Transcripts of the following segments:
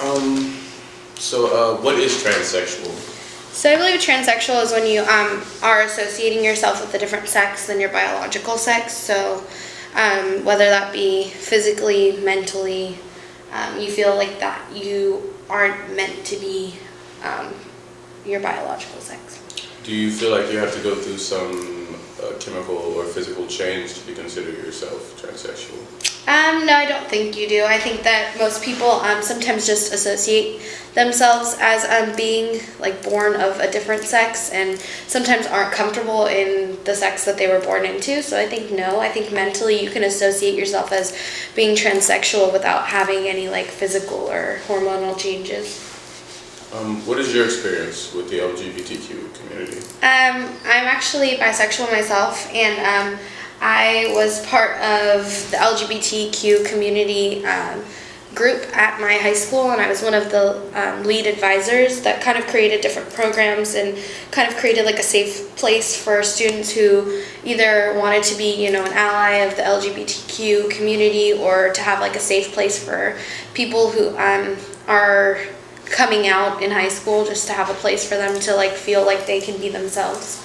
Um, what is transsexual? So I believe transsexual is when you are associating yourself with a different sex than your biological sex. So whether that be physically, mentally, you feel like that you aren't meant to be your biological sex. Do you feel like you have to go through some chemical or physical change to be considered yourself transsexual? No, I don't think you do. I think that most people sometimes just associate themselves as being like born of a different sex, and sometimes aren't comfortable in the sex that they were born into. So I think no. I think mentally you can associate yourself as being transsexual without having any like physical or hormonal changes. What is your experience with the LGBTQ community? I'm actually bisexual myself, and I was part of the LGBTQ community group at my high school, and I was one of the lead advisors that kind of created different programs and kind of created like a safe place for students who either wanted to be, an ally of the LGBTQ community, or to have like a safe place for people who are coming out in high school, just to have a place for them to like feel like they can be themselves.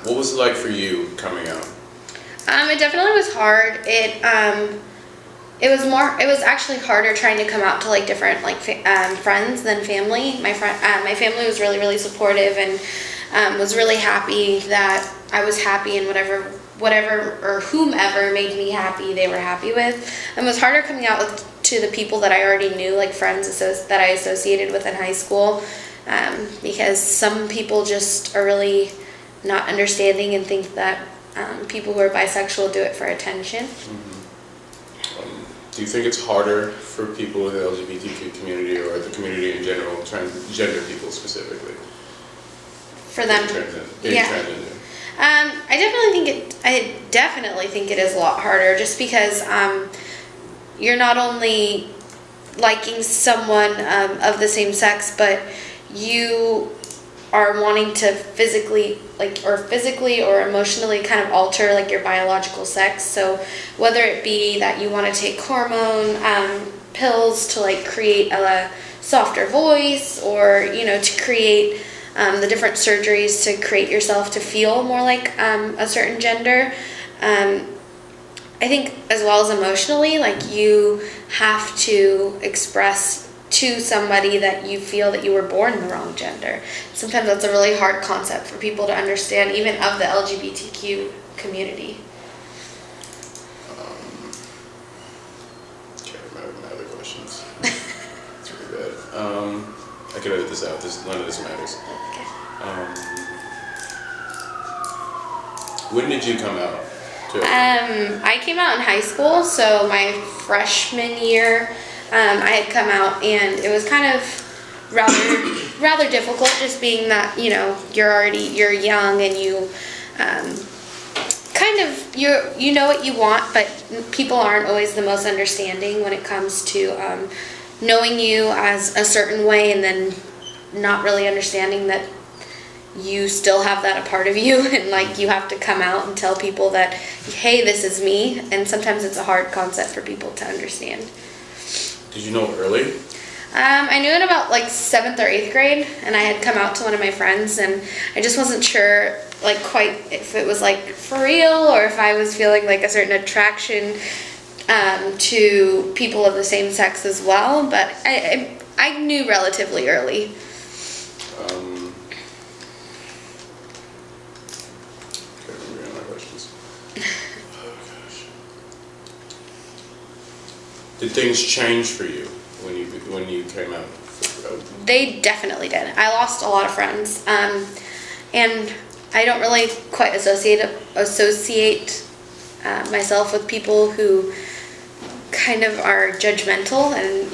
What was it like for you coming out? It definitely was hard. It was actually harder trying to come out to like different like friends than family. My family was really, really supportive, and was really happy that I was happy, and whatever or whomever made me happy, they were happy with. And it was harder coming out to the people that I already knew, like friends that I associated with in high school, because some people just are really not understanding and think that people who are bisexual do it for attention. Mm-hmm. Do you think it's harder for people in the LGBTQ community, or the community in general, transgender people specifically? For them, being transgender. I definitely think it is a lot harder, just because you're not only liking someone of the same sex, but you are wanting to physically or emotionally kind of alter like your biological sex. So whether it be that you want to take hormone pills to like create a softer voice, or to create the different surgeries to create yourself to feel more like a certain gender. I think as well as emotionally, like you have to express to somebody that you feel that you were born the wrong gender. Sometimes that's a really hard concept for people to understand, even of the LGBTQ community. Can't remember my other questions. It's really bad. I can edit this out. None of this matters. Okay. When did you come out? I came out in high school, so my freshman year, I had come out, and it was kind of rather difficult, just being that you're young, and you kind of you know what you want, but people aren't always the most understanding when it comes to knowing you as a certain way, and then not really understanding that you still have that a part of you, and like you have to come out and tell people that, hey, this is me. And sometimes it's a hard concept for people to understand. Did you know early? I knew in about like 7th or 8th grade, and I had come out to one of my friends, and I just wasn't sure like quite if it was like for real, or if I was feeling like a certain attraction to people of the same sex as well. But I knew relatively early. Did things change for you when you came out? They definitely did. I lost a lot of friends, and I don't really quite associate myself with people who kind of are judgmental, and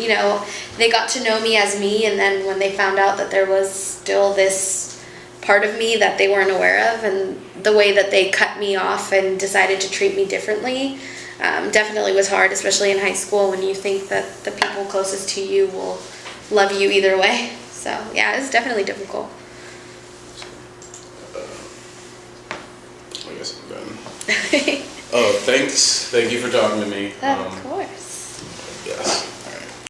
they got to know me as me, and then when they found out that there was still this part of me that they weren't aware of, and the way that they cut me off and decided to treat me differently, definitely was hard, especially in high school, when you think that the people closest to you will love you either way. So yeah, it was definitely difficult. I guess I'm done. Oh, thanks. Thank you for talking to me. Of course.